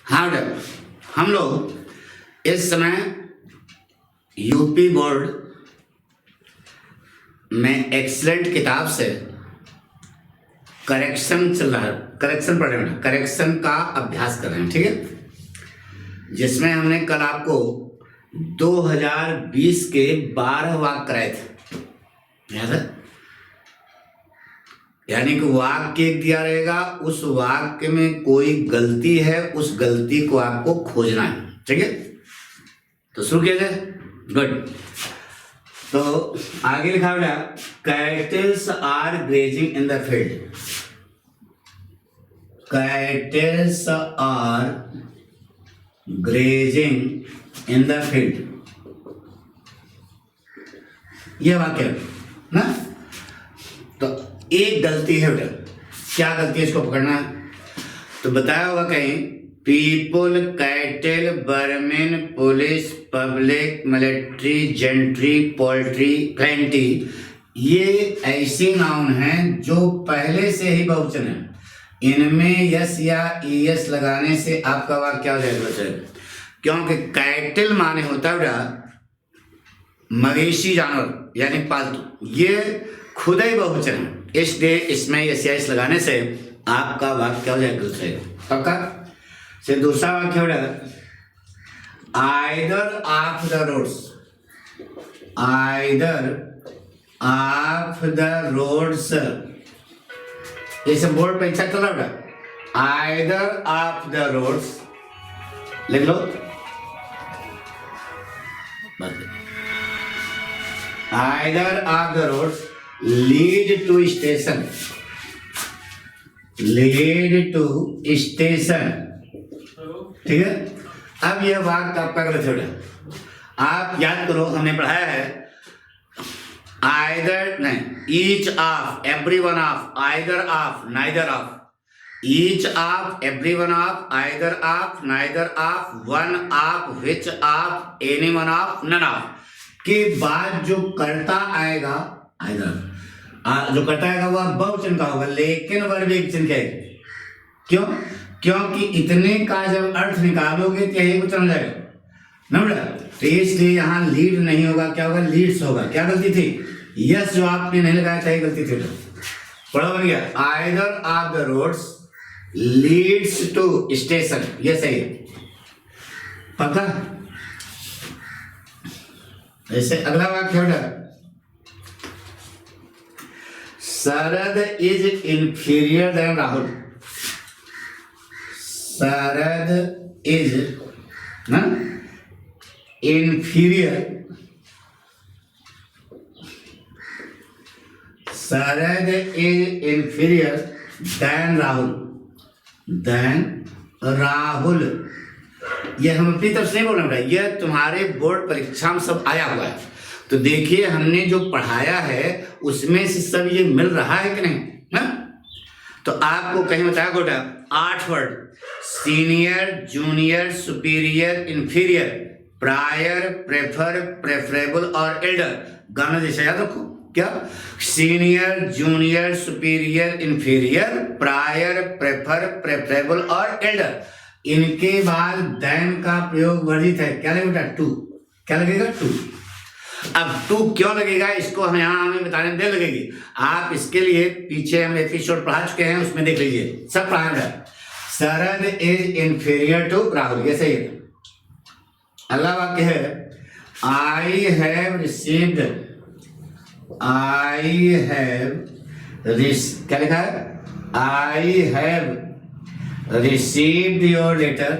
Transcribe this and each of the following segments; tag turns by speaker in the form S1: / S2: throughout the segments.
S1: हाँ बेटा, हम लोग इस समय यूपी बोर्ड में एक्सीलेंट किताब से करेक्शन चल रहा है, करेक्शन पढ़ रहे हैं, करेक्शन का अभ्यास कर रहे हैं, ठीक है। जिसमें हमने कल आपको 2020 के 12 वाक्य कराए थे, याद है। यानी कि वाक्य एक दिया रहेगा, उस वाक्य में कोई गलती है, उस गलती को आपको खोजना है, ठीक है। तो शुरू किया जाए। गुड। तो आगे लिखा हुआ cattles are grazing in the field. Cattles are grazing in the field, यह वाक्य ना। तो एक गलती है बेटा, क्या गलती है इसको पकड़ना है। तो बताया होगा कहीं people, cattle, vermin, police, public, military, gentry, poultry, plenty, ये ऐसे नाउन हैं जो पहले से ही बहुवचन है। इनमें यस या ईएस लगाने से आपका वाक्य क्या हो जाएगा, क्योंकि कैटल माने होता है मवेशी जानवर यानी पालतू, ये खुद ही बहुवचन है, इसलिए इसमें यस या ईएस लगाने से आपका वाक्य क्या हो जाएगा, पक्का। से दूसरा वाक्य हो जाएगा either of the roads, either of the roads, ये सब बोर्ड पे अच्छा चल रहा है। आइदर ऑफ द रोड्स लिख लो, either of the roads lead to station, lead to station, ठीक है। अब यह वाक्य आपका गलत हो गया। आप याद करो, हमने पढ़ाया है आइदर नहीं, each of, every one of, either of, neither of, each of, every one of, either of, neither of, one of, which of, any one of, none of के बाद जो कर्ता आएगा, आइदर जो कर्ता आएगा वह बहुवचन का होगा, लेकिन वर्ब एकवचन का है। क्यों? क्योंकि इतने का जब अर्थ निकालोगे तो यही वचन हो जाएगा ना बेटा। तो इसलिए यहाँ लीड नहीं होगा, क्या होगा, लीड्स होगा। क्या गलती थी, यस जो आपने नहीं लगाया था, ये गलती थी। पढ़ो बन गया, either of the roads leads to station, ये सही है, पक्का। ऐसे अगला वाक्य बेटा, Sharad is inferior than Rahul. Sharad is ना inferior, Sharad is inferior than Rahul, than Rahul. यह हम अपनी तरफ से नहीं बोल रहे हैं, यह तुम्हारे बोर्ड परीक्षा में सब आया हुआ है। तो देखिए हमने जो पढ़ाया है उसमें से सब ये मिल रहा है कि नहीं ना। तो आपको कहीं बताया गोटा 8 word, senior, junior, superior, inferior, prior, prefer, preferable और एल्डर, गाना जैसा याद रखो। क्या? Senior, junior, superior, inferior, prior, prefer, preferable और एल्डर। इनके बाद देन का प्रयोग वर्जित है। क्या लगेगा? टू। क्या लगेगा? टू। अब टू क्यों लगेगा इसको हम यहाँ हमें बताने देर लगेगी। आप इसके लिए पीछे हम एपिसोड पढ़ा चुके हैं, उसमें देख लीजिए, सब पढ़ा है। Sharad is inferior to Rahul, ये सही है। अगला वाक्य है I have received, I have, क्या लिखा है? I have received your letter,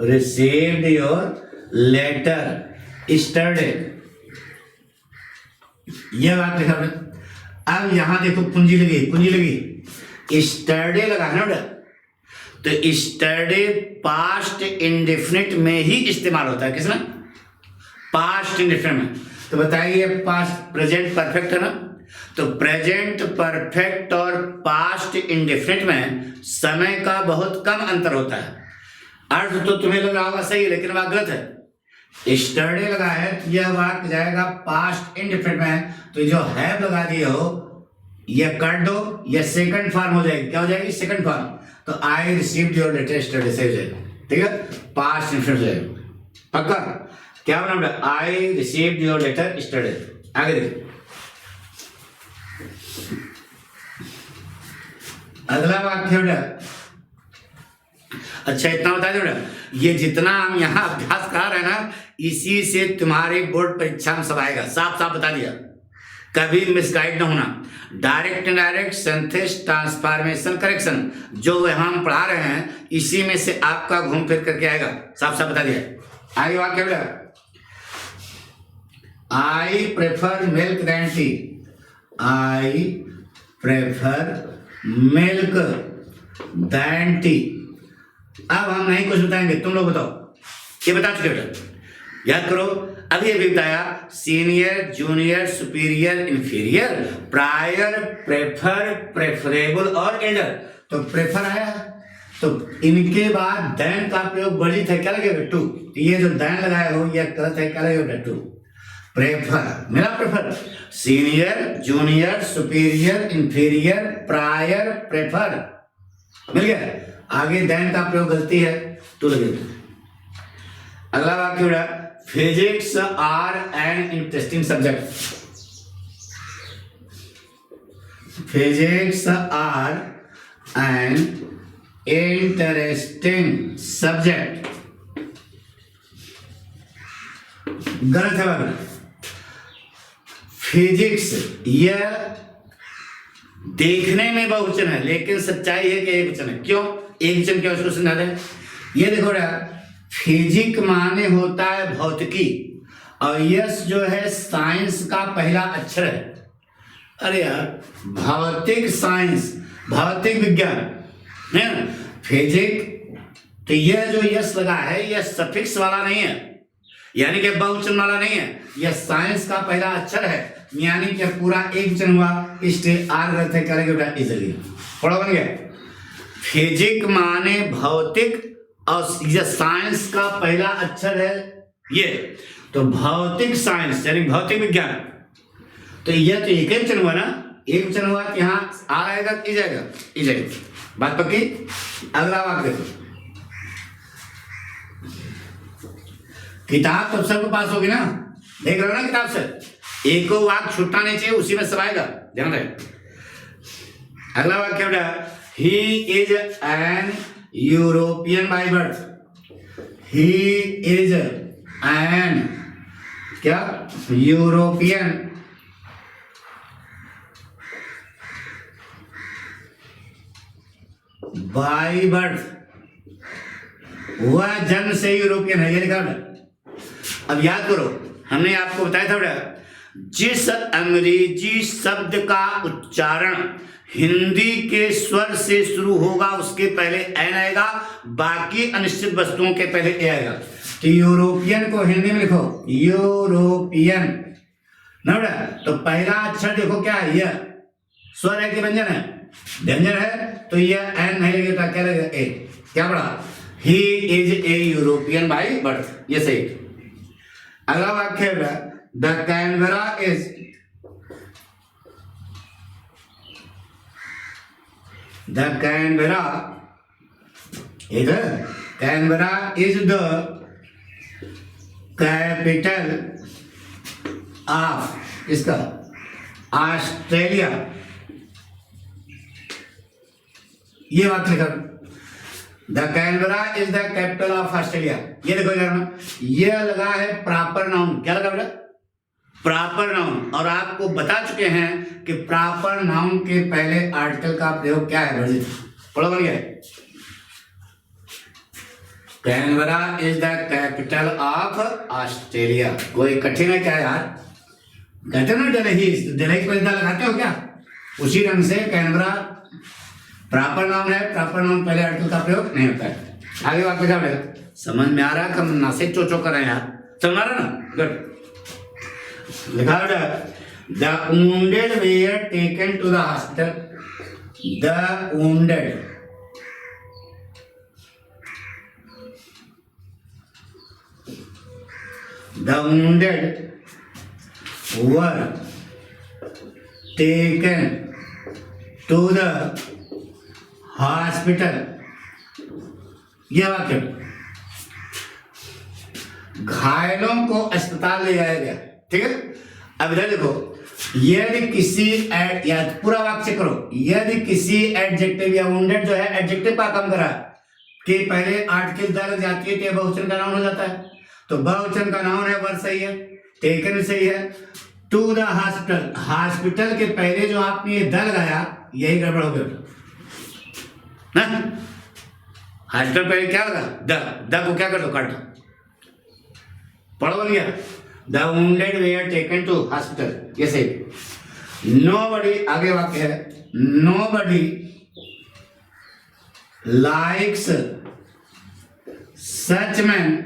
S1: received your letter yesterday, यह वाक्य लिखा है। अब यहां देखो पूंजी लगी, पूंजी लगी, स्टरडे लगा है ना बेटा। तो स्टरडे पास्ट इंडेफिनिट में ही इस्तेमाल होता है। किसमें? पास्ट इंडेफिनिट में। तो बताइए पास्ट प्रेजेंट परफेक्ट है ना। तो प्रेजेंट परफेक्ट और पास्ट इंडेफिनिट में समय का बहुत कम अंतर होता है। अर्थ तो तुम्हें लग रहा होगा सही, लेकिन वह गलत है। स्टरडे लगा है तो यह वाक्य जाएगा पास्ट इंडेफिनिट में। तो जो हैव लगा दिए हो यह कर दो, यह सेकंड फॉर्म हो जाएगी। क्या हो जाएगी? Second form. तो I received your letter study से हो जाएगा, ठीक है, पास्ट इंफिनिट हो जाएगा पक्का। क्या बना बेटा, I received your letter study. आगे देखिए अगला वाक्य बेटा। अच्छा इतना बता दो बेटा, ये जितना हम यहाँ अभ्यास कर रहे हैं ना, इसी से तुम्हारी बोर्ड परीक्षा में सब आएगा, साफ साफ बता दिया, कभी मिसगाइड ना होना। Direct indirect synthesis transformation correction जो हम पढ़ा रहे हैं, इसी में से आपका घूम फिर करके आएगा, साफ साफ बता दिया। आगे वाक्य बेटा, I prefer milk than tea. I prefer milk than tea. अब हम नहीं कुछ बताएंगे, तुम लोग बताओ, ये बता चुके बेटा, याद करो। अभी अभी बताया senior, junior, superior, inferior, prior, prefer, preferable और एल्डर। तो प्रेफर आया, तो इनके बाद देन का प्रयोग वर्जित है, क्या लगेगा टू। ये जो देन लगाया हो यह गलत है, क्या लगेगा टू। प्रेफर मेरा prefer, senior, junior, superior, inferior, prior, prefer, मिल गया। आगे देन का प्रयोग गलती है, टू लगेगा। अगला वाक्य बेटा, physics are an interesting subject. Physics are an interesting subject, गलत है बाबा। फिजिक्स यह देखने में बहुवचन है, लेकिन सच्चाई है कि एक वचन है। क्यों एक वचन, क्यों इसको समझा दें। ये देखो यार, फिजिक माने होता है भौतिकी, और यस जो है साइंस का पहला अक्षर है। अरे यार, भौतिक साइंस, भौतिक विज्ञान है ना, फिजिक। तो यह जो यस लगा है यह सफिक्स वाला नहीं है, यानी कि बहुवचन वाला नहीं है, यह साइंस का पहला अक्षर है, यानी कि पूरा एक वचन हुआ, इसलिए आर गलत है, करेंगे बेटा इजली। पढ़ो बन गया। फिजिक माने भौतिक और यह साइंस का पहला अक्षर है ये, तो भौतिक साइंस यानी भौतिक विज्ञान। तो यह तो एक ही वचन हुआ ना, एक वचन हुआ कि यहाँ आ आएगा ई जाएगा, ई जाएगा, बात पक्की। अगला वाक्य देखो, किताब तो सबके पास होगी ना, देख रहे हो ना किताब से, एक को वाक्य छूटना नहीं चाहिए, उसी में सब आएगा, ध्यान रहे। अगला वाक्य बेटा, he is an European by birth. He is an क्या, यूरोपियन बाय बर्थ, वह जन्म से यूरोपियन है, ये लिखा है। अब याद करो, हमने आपको बताया था बेटा, जिस अंग्रेजी शब्द का उच्चारण हिंदी के स्वर से शुरू होगा उसके पहले एन आएगा, बाकी अनिश्चित वस्तुओं के पहले ए आएगा। तो यूरोपियन को हिंदी में लिखो यूरोपियन ना बेटा, तो पहला अक्षर देखो क्या है, यह स्वर है कि व्यंजन है, व्यंजन है, तो यह एन नहीं लगेगा, क्या लगेगा ए। क्या पढ़ा, he is a European by birth, ये सही। अगला वाक्य है, the Canberra is, the Canberra is, Canberra is the capital of इसका ऑस्ट्रेलिया, ये बात लिखा। The Canberra is the capital of Australia, ये देखो यार, ये लगा है प्रॉपर नाउन, क्या लगा बेटा, प्रॉपर नाउन। और आपको बता चुके हैं कि प्रॉपर नाउन के पहले आर्टिकल का प्रयोग क्या है, वर्जित। पढ़ो बन गया, Canberra is the capital of Australia. कोई कठिन है क्या यार, कहते ना दिल्ली, दिल्ली को इतना लगाते हो क्या, उसी ढंग से कैनबरा प्रॉपर नाउन है, प्रॉपर नाउन पहले आर्टिकल का प्रयोग नहीं होता है। आगे बात क्या बेटा, समझ में आ रहा है, कम ना से चो कर रहे हैं यार, समझ आ रहा ना, गुड। लिखा बेटा, the wounded were taken to the hospital, the wounded were taken to the hospital यह वाक्य, घायलों को अस्पताल ले जाया गया। ठीक है, अब इधर देखो, यदि किसी या पूरा वाक्य करो, यदि किसी एडजेक्टिव या वुंडेड जो है एडजेक्टिव का काम करा कि पहले आर्टिकल दर्ज जाती है तो बहुवचन का नाउन हो जाता है, तो बहुवचन का नाउन है वर्ड सही है, टेकन सही है। टू द हॉस्पिटल, हॉस्पिटल के पहले जो आपने ये द लगाया यही गड़बड़ हो गया ना। हॉस्पिटल पहले क्या लगा, द को क्या कर दो, काट दो, पढ़ो बन गया। The wounded were taken to hospital, ये सही। नोबडी, आगे वाक्य है, nobody likes such man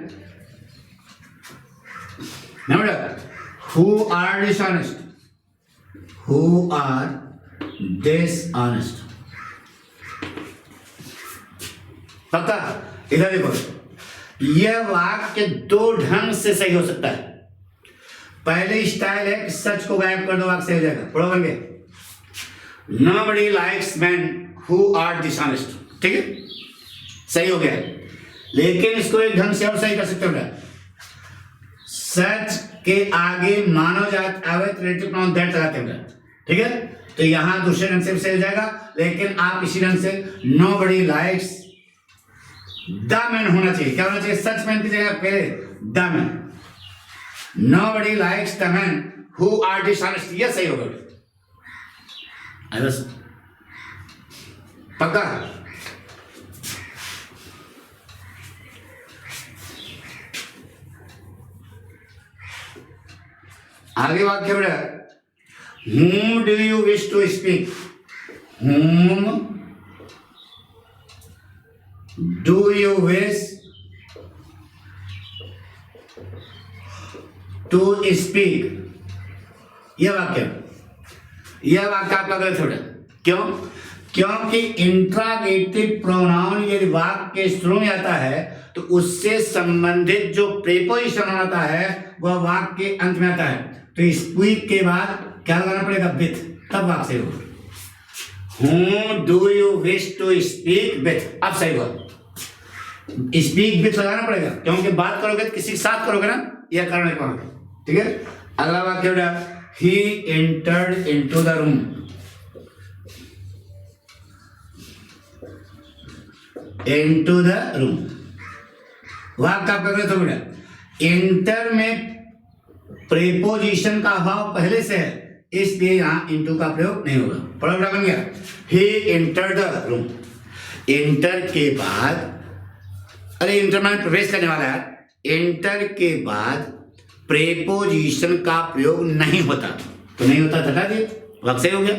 S1: who are dishonest, who are dishonest। पक्का, इधर देखो, यह वाक्य दो ढंग से सही हो सकता है। पहले स्टाइल है कि सच को गायब कर दो, वाक्य सही हो जाएगा, पढ़ो बन गया। Nobody likes men who are dishonest, ठीक है, सही हो गया। लेकिन इसको एक ढंग से और सही कर सकते हो, सच के आगे मानव जात अवैध रिलेटिव प्रोनाउन दैट लगाते हैं, ठीक है, तो यहां दूसरे ढंग से भी सही हो जाएगा। लेकिन आप इसी ढंग से नोबडी लाइक्स द मैन होना चाहिए, क्या होना चाहिए, सच मैन की जगह पहले the man. Nobody likes the man who are dishonest, ये सही होगा, पक्का। आगे वाक्य बढ़ा, whom do you wish to speak, whom do you wish to speak, यह वाक्य आपका गलत हो रहा है। क्यों? क्योंकि इंट्रागेटिव प्रोनाउन यदि वाक्य के शुरू में आता है तो उससे संबंधित जो प्रेपोजिशन होता है वह वाक्य के अंत में आता है, तो स्पीक के बाद क्या लगाना पड़ेगा, विथ, तब वाक्य सही होगा। Whom do you wish to speak with, अब सही होगा, स्पीक विथ लगाना पड़ेगा, क्योंकि बात करोगे तो किसी के साथ करोगे ना, यह कारण है वहां, ठीक है। अगला वाक्य हो रहा, he entered into the room, into the room, वाक्य आपका गलत हो गया। एंटर में प्रीपोजिशन का अभाव पहले से है, इसलिए यहां इनटू का प्रयोग नहीं होगा, पढ़ा बन गया। he entered the room, enter के बाद, अरे इंटर में प्रवेश करने वाला है, एंटर के बाद प्रीपोजिशन का प्रयोग नहीं होता, तो नहीं होता था जी, वाक्य सही हो गया।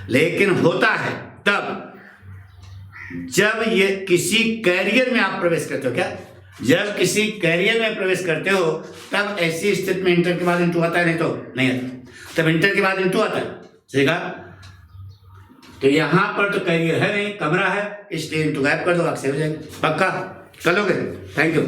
S1: लेकिन होता है तब जब ये किसी कैरियर में आप प्रवेश करते हो, क्या, जब किसी कैरियर में प्रवेश करते हो तब ऐसी स्थिति में इंटर के बाद इंटू आता है, नहीं तो नहीं आता, तब इंटर के बाद इंटू आता है, सही कहा। तो यहां पर तो कैरियर है नहीं, कमरा है, इसलिए इंटू गायब कर दो, वाक्य हो जाएगा, पक्का कर लोगे। Thank you.